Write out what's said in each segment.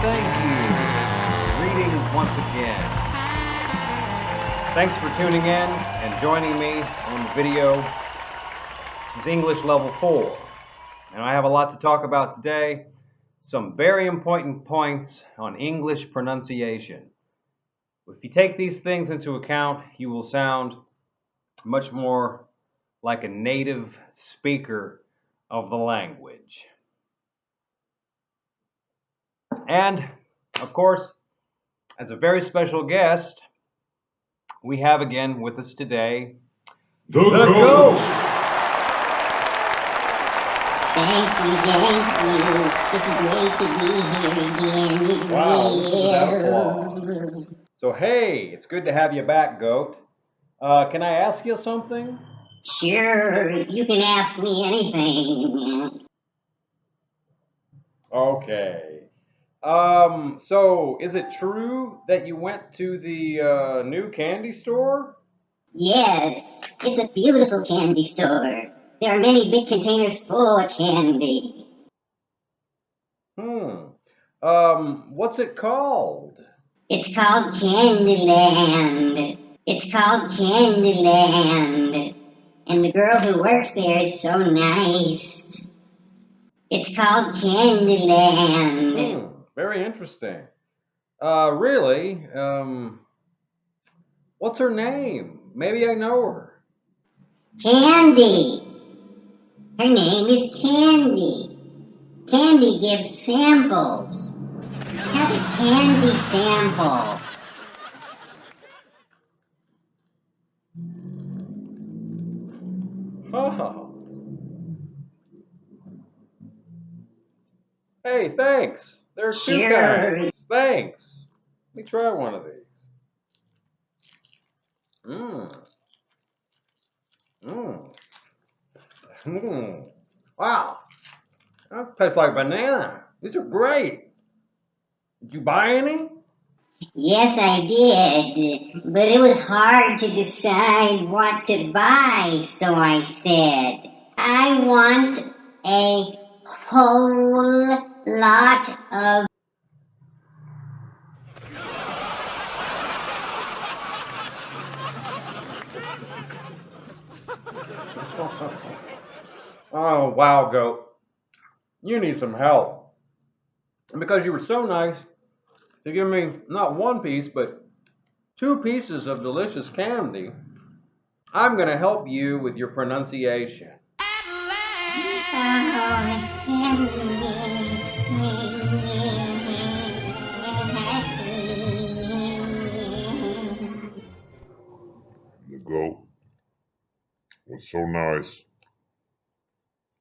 thank you. Greetings once again. Thanks for tuning in and joining me on the video. This is English Level 4, and I have a lot to talk about today. Some very important points on English pronunciation. If you take these things into account, you will sound much more like a native speaker of the language. And, of course, as a very special guest, we have again with us today The Goat! Thank you. It's great to be here again. It Wow, really this is without is. applause. So, hey, it's good to have you back, Goat. Can I ask you something? Sure, you can ask me anything. Okay. So is it true that you went to the new candy store? Yes, it's a beautiful candy store. There are many big containers full of candy. What's it called? It's called Candyland. It's called Candyland. And the girl who works there is so nice. It's called Candyland. Very interesting. Really? What's her name? Maybe I know her. Candy. Her name is Candy. Candy gives samples. Have a candy sample. Oh. Hey, thanks. There are two Sure. kinds. Thanks. Let me try one of these. Wow. That tastes like banana. These are great. Did you buy any? Yes, I did. But it was hard to decide what to buy, so I said, I want a whole lot of. Oh, wow, Goat. You need some help. And because you were so nice to give me not one piece, but 2 pieces of delicious candy, I'm going to help you with your pronunciation. The Goat was so nice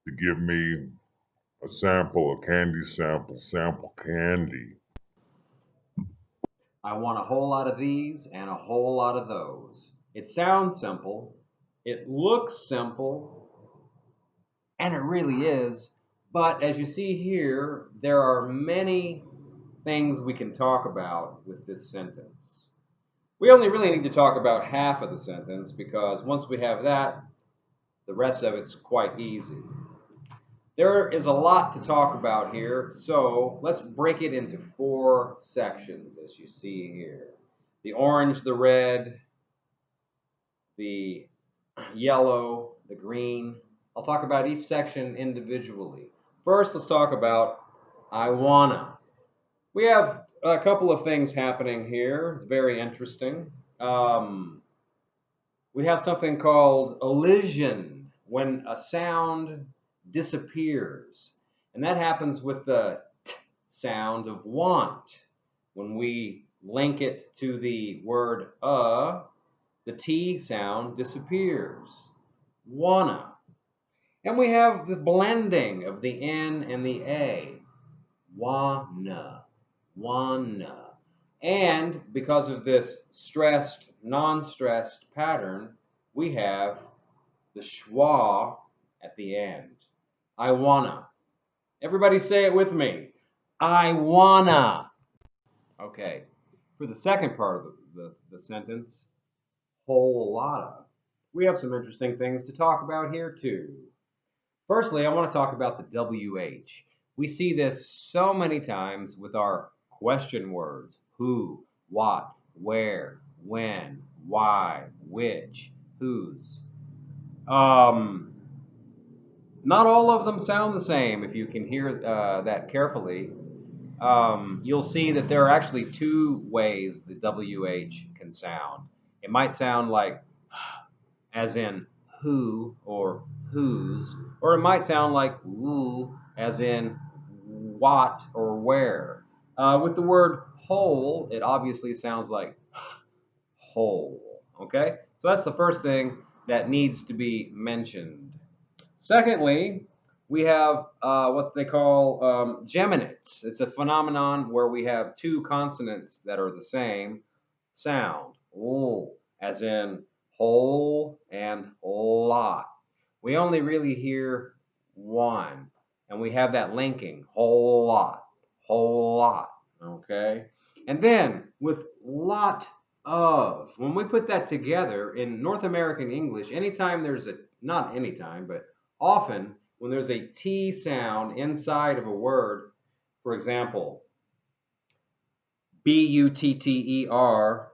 to give me a sample, a candy sample candy. I want a whole lot of these and a whole lot of those. It sounds simple, it looks simple, and it really is. But as you see here, there are many things we can talk about with this sentence. We only really need to talk about half of the sentence because once we have that, the rest of it's quite easy. There is a lot to talk about here, so let's break it into 4 sections as you see here. The orange, the red, the yellow, the green. I'll talk about each section individually. First, let's talk about I wanna. We have a couple of things happening here. It's very interesting. We have something called elision, when a sound disappears. And that happens with the t sound of want. When we link it to the word the T sound disappears. Wanna. And we have the blending of the N and the A. Wanna. Wanna. And because of this stressed, non-stressed pattern, we have the schwa at the end. I wanna. Everybody say it with me. I wanna. Okay. For the second part of the sentence, whole lotta. We have some interesting things to talk about here too. Firstly, I want to talk about the WH. We see this so many times with our Question words: who, what, where, when, why, which, whose. Not all of them sound the same. If you can hear that carefully, you'll see that there are actually two ways the WH can sound. It might sound like as in who or whose, or it might sound like woo as in what or where. With the word whole, it obviously sounds like whole. Okay? So that's the first thing that needs to be mentioned. Secondly, we have what they call geminates. It's a phenomenon where we have two consonants that are the same sound, as in whole and lot. We only really hear one, and we have that linking, whole lot, okay? And then with lot of, when we put that together in North American English, anytime there's a, not anytime, but often when there's a T sound inside of a word, for example, butter,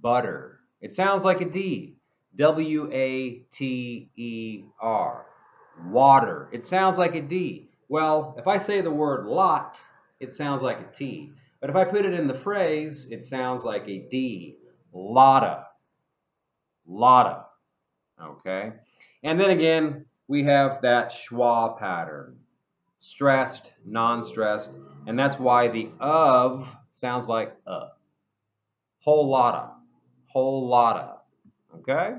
butter. It sounds like a D. water, water. It sounds like a D. Well, if I say the word lot, it sounds like a T. But if I put it in the phrase, it sounds like a D. Lotta, lotta. Okay? And then again, we have that schwa pattern. Stressed, non-stressed, and that's why the of sounds like a. Whole lotta, whole lotta. Okay?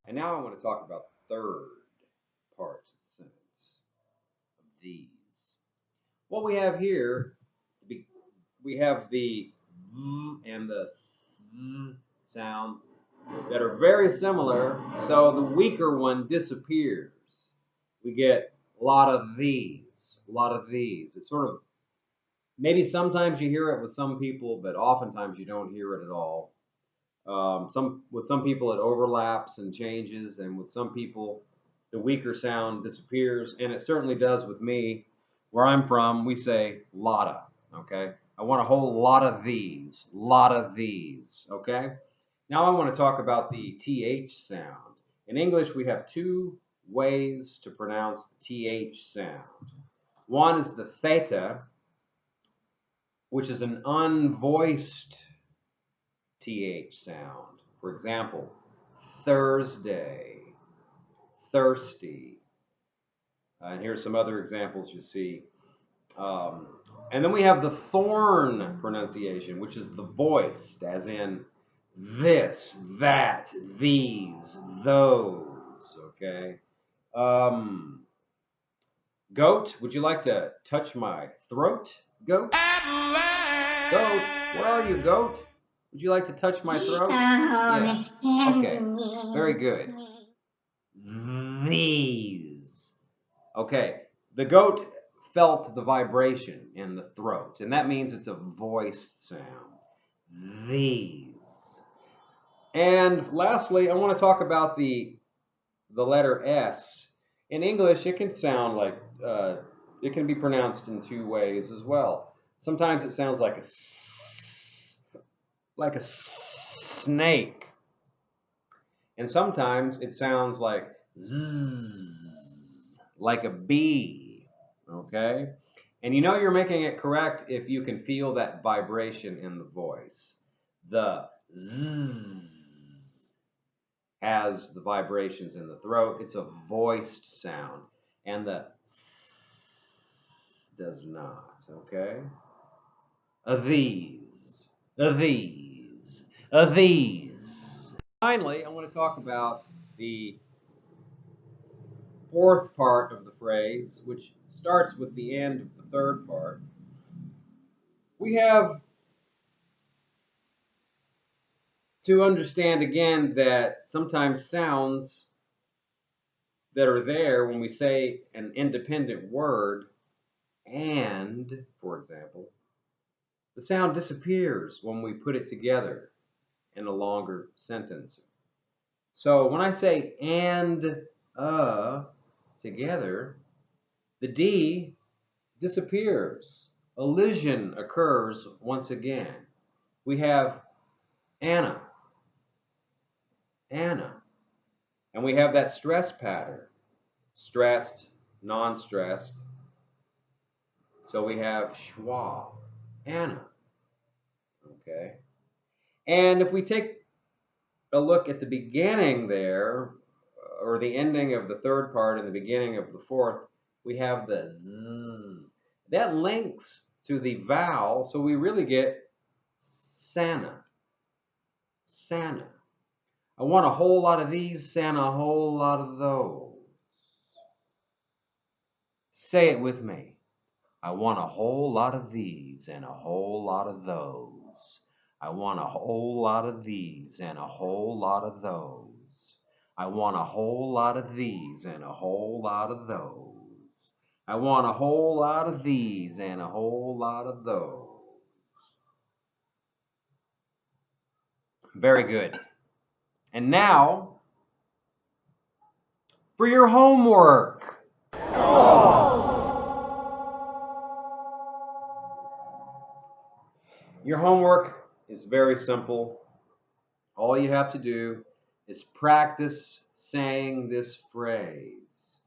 And now I want to talk about the third part of the sentence of these. What we have here, we have the v and the th sound that are very similar, so the weaker one disappears. We get a lot of these, a lot of these. It's sort of, maybe sometimes you hear it with some people, but oftentimes you don't hear it at all. With some people it overlaps and changes, and with some people the weaker sound disappears, and it certainly does with me. Where I'm from, we say lotta. Okay, I want a whole lot of these, lot of these. Okay, now I want to talk about the th sound. In English, we have two ways to pronounce the th sound. One is the theta, which is an unvoiced th sound. For example, Thursday, thirsty. And here's some other examples you see. And then we have the thorn pronunciation, which is the voiced, as in this, that, these, those. Okay. Goat, would you like to touch my throat, goat? Goat, where are you, goat? Would you like to touch my throat? Yeah. Okay. Very good. These. Okay. The goat felt the vibration in the throat, and that means it's a voiced sound. These. And lastly, I want to talk about the letter S. In English, it can sound like, it can be pronounced in two ways as well. Sometimes it sounds like like a snake. And sometimes it sounds like zzz, like a bee. Okay? And you know you're making it correct if you can feel that vibration in the voice. The zzz has the vibrations in the throat. It's a voiced sound. And the s does not. Okay? These. These. These. Finally, I want to talk about the fourth part of the phrase, which starts with the end of the third part. We have to understand again that sometimes sounds that are there when we say an independent word, and, for example, the sound disappears when we put it together in a longer sentence. So when I say and together, the D disappears. elision occurs once again. We have Anna, Anna. And we have that stress pattern, stressed, non-stressed. So we have schwa, Anna, okay? And if we take a look at the beginning there, or the ending of the third part and the beginning of the fourth, we have the z. That links to the vowel, so we really get Santa, Santa. I want a whole lot of these and a whole lot of those. Say it with me. I want a whole lot of these and a whole lot of those. I want a whole lot of these and a whole lot of those. I want a whole lot of these and a whole lot of those. I want a whole lot of these and a whole lot of those. Very good. And now, for your homework. Your homework is very simple. All you have to do is practice saying this phrase.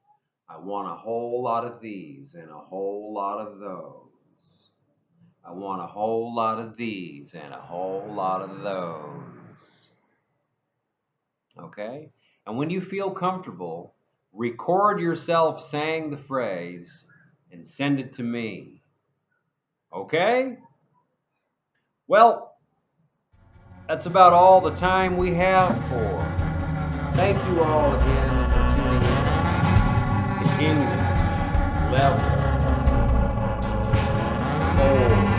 I want a whole lot of these and a whole lot of those. I want a whole lot of these and a whole lot of those. Okay? And when you feel comfortable, record yourself saying the phrase and send it to me. Okay? Well, that's about all the time we have for. Thank you all again for tuning in to English Level 4.